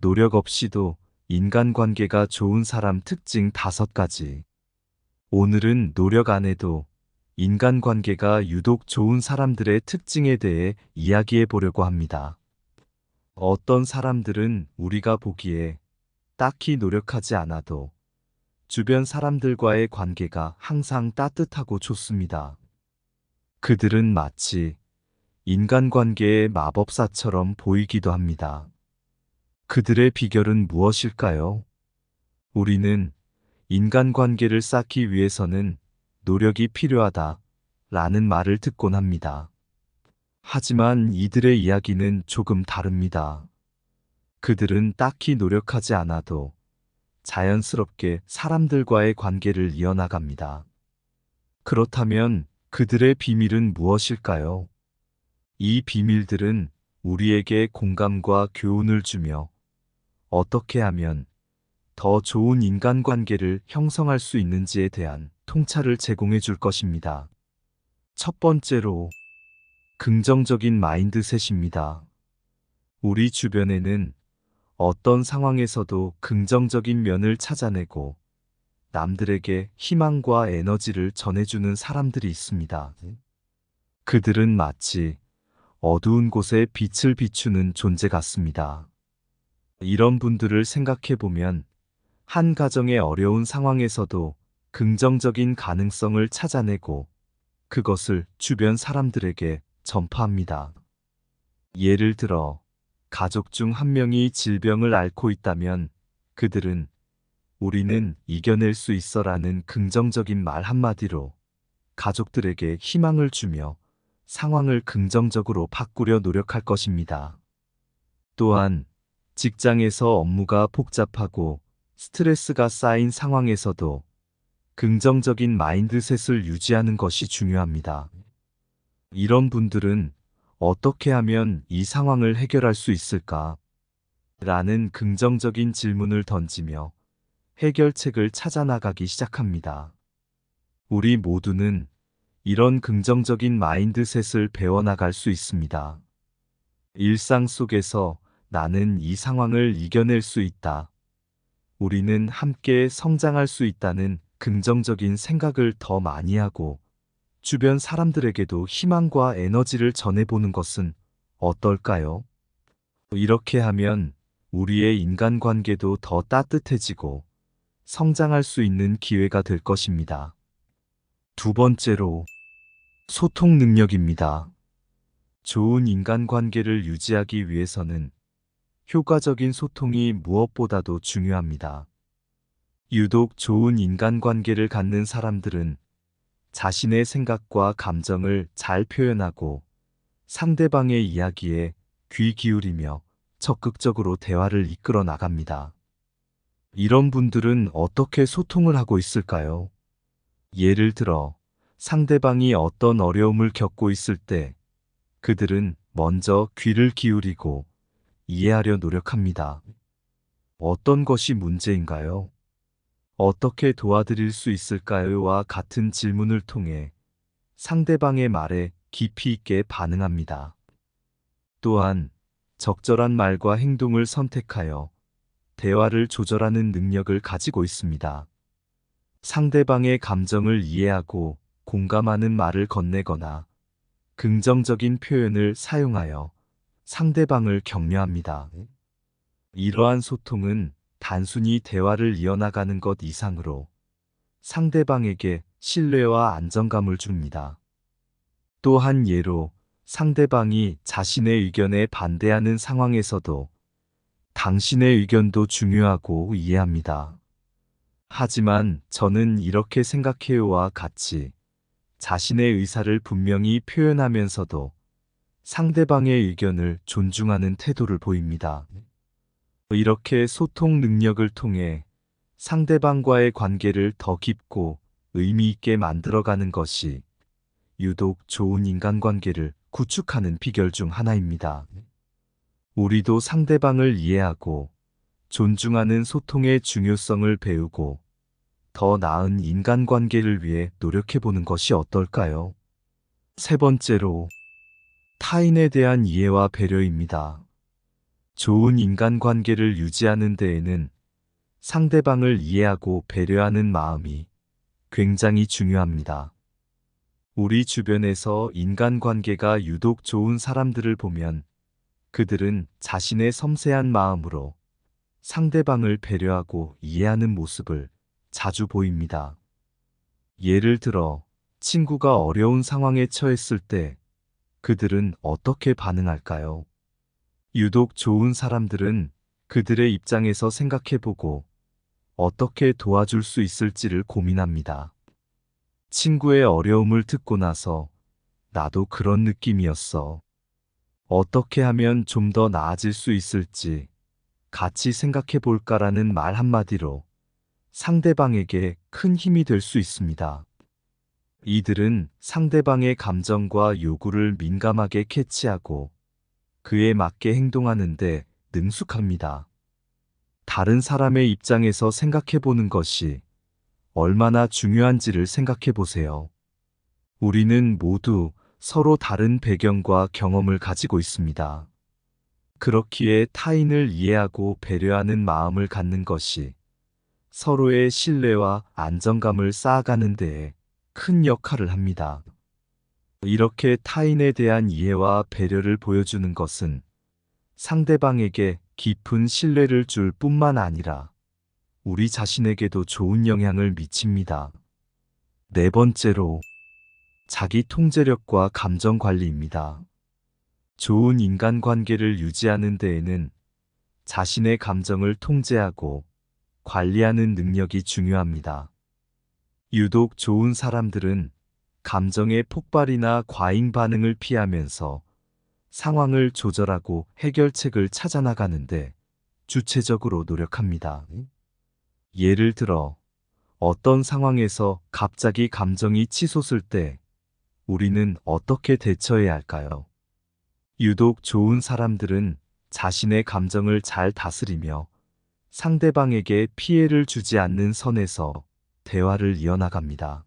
노력 없이도 인간관계가 좋은 사람 특징 5가지. 오늘은 노력 안 해도 인간관계가 유독 좋은 사람들의 특징에 대해 이야기해 보려고 합니다. 어떤 사람들은 우리가 보기에 딱히 노력하지 않아도 주변 사람들과의 관계가 항상 따뜻하고 좋습니다. 그들은 마치 인간관계의 마법사처럼 보이기도 합니다. 그들의 비결은 무엇일까요? 우리는 인간관계를 쌓기 위해서는 노력이 필요하다 라는 말을 듣곤 합니다. 하지만 이들의 이야기는 조금 다릅니다. 그들은 딱히 노력하지 않아도 자연스럽게 사람들과의 관계를 이어나갑니다. 그렇다면 그들의 비밀은 무엇일까요? 이 비밀들은 우리에게 공감과 교훈을 주며 어떻게 하면 더 좋은 인간관계를 형성할 수 있는지에 대한 통찰을 제공해 줄 것입니다. 첫 번째로, 긍정적인 마인드셋입니다. 우리 주변에는 어떤 상황에서도 긍정적인 면을 찾아내고 남들에게 희망과 에너지를 전해주는 사람들이 있습니다. 그들은 마치 어두운 곳에 빛을 비추는 존재 같습니다. 이런 분들을 생각해 보면 한 가정의 어려운 상황에서도 긍정적인 가능성을 찾아내고 그것을 주변 사람들에게 전파합니다. 예를 들어, 가족 중 한 명이 질병을 앓고 있다면 그들은 우리는 이겨낼 수 있어라는 긍정적인 말 한마디로 가족들에게 희망을 주며 상황을 긍정적으로 바꾸려 노력할 것입니다. 또한 직장에서 업무가 복잡하고 스트레스가 쌓인 상황에서도 긍정적인 마인드셋을 유지하는 것이 중요합니다. 이런 분들은 어떻게 하면 이 상황을 해결할 수 있을까? 라는 긍정적인 질문을 던지며 해결책을 찾아 나가기 시작합니다. 우리 모두는 이런 긍정적인 마인드셋을 배워나갈 수 있습니다. 일상 속에서 나는 이 상황을 이겨낼 수 있다. 우리는 함께 성장할 수 있다는 긍정적인 생각을 더 많이 하고 주변 사람들에게도 희망과 에너지를 전해보는 것은 어떨까요? 이렇게 하면 우리의 인간관계도 더 따뜻해지고 성장할 수 있는 기회가 될 것입니다. 두 번째로, 소통 능력입니다. 좋은 인간관계를 유지하기 위해서는 효과적인 소통이 무엇보다도 중요합니다. 유독 좋은 인간관계를 갖는 사람들은 자신의 생각과 감정을 잘 표현하고 상대방의 이야기에 귀 기울이며 적극적으로 대화를 이끌어 나갑니다. 이런 분들은 어떻게 소통을 하고 있을까요? 예를 들어, 상대방이 어떤 어려움을 겪고 있을 때 그들은 먼저 귀를 기울이고 이해하려 노력합니다. 어떤 것이 문제인가요? 어떻게 도와드릴 수 있을까요?와 같은 질문을 통해 상대방의 말에 깊이 있게 반응합니다. 또한 적절한 말과 행동을 선택하여 대화를 조절하는 능력을 가지고 있습니다. 상대방의 감정을 이해하고 공감하는 말을 건네거나 긍정적인 표현을 사용하여 상대방을 격려합니다. 이러한 소통은 단순히 대화를 이어나가는 것 이상으로 상대방에게 신뢰와 안정감을 줍니다. 또 한 예로 상대방이 자신의 의견에 반대하는 상황에서도 당신의 의견도 중요하고 이해합니다. 하지만 저는 이렇게 생각해요와 같이 자신의 의사를 분명히 표현하면서도 상대방의 의견을 존중하는 태도를 보입니다. 이렇게 소통 능력을 통해 상대방과의 관계를 더 깊고 의미 있게 만들어가는 것이 유독 좋은 인간관계를 구축하는 비결 중 하나입니다. 우리도 상대방을 이해하고 존중하는 소통의 중요성을 배우고 더 나은 인간관계를 위해 노력해보는 것이 어떨까요? 세 번째로, 타인에 대한 이해와 배려입니다. 좋은 인간관계를 유지하는 데에는 상대방을 이해하고 배려하는 마음이 굉장히 중요합니다. 우리 주변에서 인간관계가 유독 좋은 사람들을 보면 그들은 자신의 섬세한 마음으로 상대방을 배려하고 이해하는 모습을 자주 보입니다. 예를 들어, 친구가 어려운 상황에 처했을 때 그들은 어떻게 반응할까요? 유독 좋은 사람들은 그들의 입장에서 생각해보고 어떻게 도와줄 수 있을지를 고민합니다. 친구의 어려움을 듣고 나서 나도 그런 느낌이었어. 어떻게 하면 좀 더 나아질 수 있을지 같이 생각해 볼까라는 말 한마디로 상대방에게 큰 힘이 될 수 있습니다. 이들은 상대방의 감정과 요구를 민감하게 캐치하고 그에 맞게 행동하는데 능숙합니다. 다른 사람의 입장에서 생각해 보는 것이 얼마나 중요한지를 생각해 보세요. 우리는 모두 서로 다른 배경과 경험을 가지고 있습니다. 그렇기에 타인을 이해하고 배려하는 마음을 갖는 것이 서로의 신뢰와 안정감을 쌓아가는 데에 큰 역할을 합니다. 이렇게 타인에 대한 이해와 배려를 보여주는 것은 상대방에게 깊은 신뢰를 줄 뿐만 아니라 우리 자신에게도 좋은 영향을 미칩니다. 네 번째로, 자기 통제력과 감정 관리입니다. 좋은 인간관계를 유지하는 데에는 자신의 감정을 통제하고 관리하는 능력이 중요합니다. 유독 좋은 사람들은 감정의 폭발이나 과잉 반응을 피하면서 상황을 조절하고 해결책을 찾아나가는데 주체적으로 노력합니다. 예를 들어, 어떤 상황에서 갑자기 감정이 치솟을 때 우리는 어떻게 대처해야 할까요? 유독 좋은 사람들은 자신의 감정을 잘 다스리며 상대방에게 피해를 주지 않는 선에서 대화를 이어나갑니다.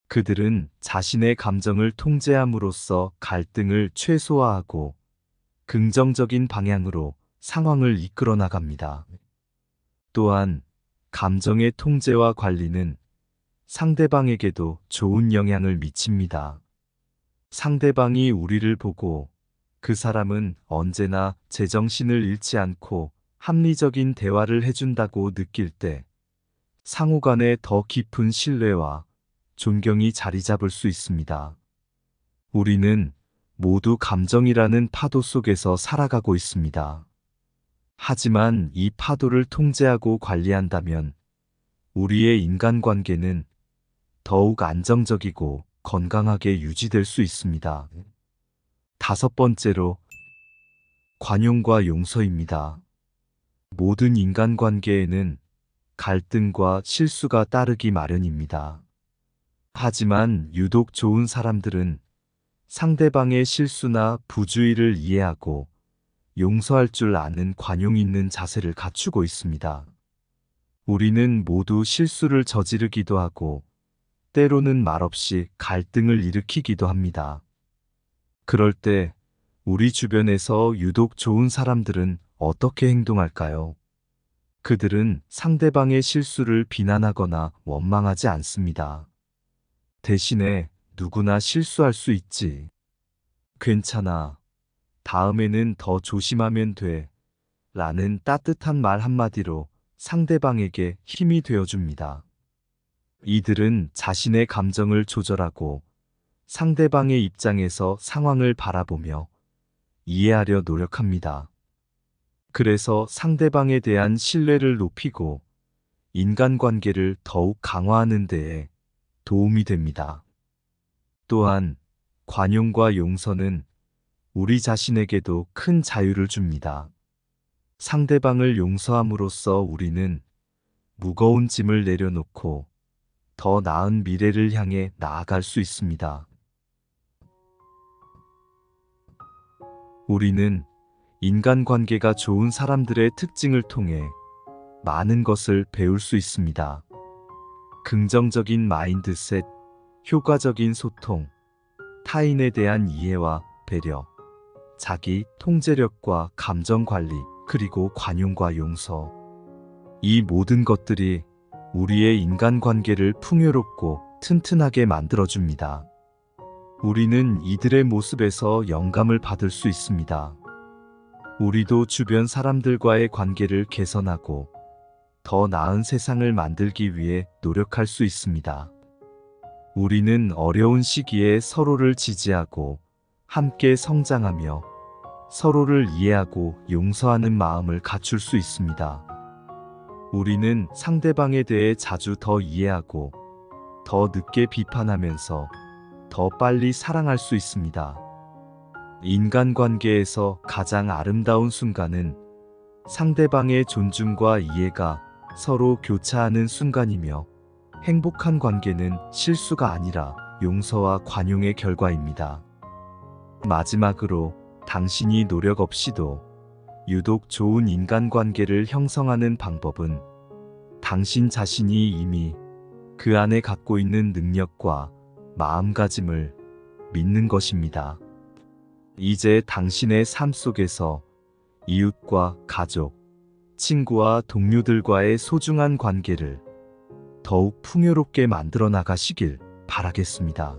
그들은 자신의 감정을 통제함으로써 갈등을 최소화하고 긍정적인 방향으로 상황을 이끌어 나갑니다. 또한 감정의 통제와 관리는 상대방에게도 좋은 영향을 미칩니다. 상대방이 우리를 보고 그 사람은 언제나 제정신을 잃지 않고 합리적인 대화를 해준다고 느낄 때 상호 간에 더 깊은 신뢰와 존경이 자리 잡을 수 있습니다. 우리는 모두 감정이라는 파도 속에서 살아가고 있습니다. 하지만 이 파도를 통제하고 관리한다면 우리의 인간관계는 더욱 안정적이고 건강하게 유지될 수 있습니다. 다섯 번째로, 관용과 용서입니다. 모든 인간관계에는 갈등과 실수가 따르기 마련입니다. 하지만 유독 좋은 사람들은 상대방의 실수나 부주의를 이해하고 용서할 줄 아는 관용 있는 자세를 갖추고 있습니다. 우리는 모두 실수를 저지르기도 하고 때로는 말없이 갈등을 일으키기도 합니다. 그럴 때 우리 주변에서 유독 좋은 사람들은 어떻게 행동할까요? 그들은 상대방의 실수를 비난하거나 원망하지 않습니다. 대신에 누구나 실수할 수 있지. 괜찮아. 다음에는 더 조심하면 돼. 라는 따뜻한 말 한마디로 상대방에게 힘이 되어줍니다. 이들은 자신의 감정을 조절하고 상대방의 입장에서 상황을 바라보며 이해하려 노력합니다. 그래서 상대방에 대한 신뢰를 높이고 인간관계를 더욱 강화하는 데에 도움이 됩니다. 또한 관용과 용서는 우리 자신에게도 큰 자유를 줍니다. 상대방을 용서함으로써 우리는 무거운 짐을 내려놓고 더 나은 미래를 향해 나아갈 수 있습니다. 우리는 인간관계가 좋은 사람들의 특징을 통해 많은 것을 배울 수 있습니다. 긍정적인 마인드셋, 효과적인 소통, 타인에 대한 이해와 배려, 자기 통제력과 감정 관리, 그리고 관용과 용서. 이 모든 것들이 우리의 인간관계를 풍요롭고 튼튼하게 만들어줍니다. 우리는 이들의 모습에서 영감을 받을 수 있습니다. 우리도 주변 사람들과의 관계를 개선하고 더 나은 세상을 만들기 위해 노력할 수 있습니다. 우리는 어려운 시기에 서로를 지지하고 함께 성장하며 서로를 이해하고 용서하는 마음을 갖출 수 있습니다. 우리는 상대방에 대해 자주 더 이해하고 더 늦게 비판하면서 더 빨리 사랑할 수 있습니다. 인간관계에서 가장 아름다운 순간은 상대방의 존중과 이해가 서로 교차하는 순간이며, 행복한 관계는 실수가 아니라 용서와 관용의 결과입니다. 마지막으로, 당신이 노력 없이도 유독 좋은 인간관계를 형성하는 방법은 당신 자신이 이미 그 안에 갖고 있는 능력과 마음가짐을 믿는 것입니다. 이제 당신의 삶 속에서 이웃과 가족, 친구와 동료들과의 소중한 관계를 더욱 풍요롭게 만들어 나가시길 바라겠습니다.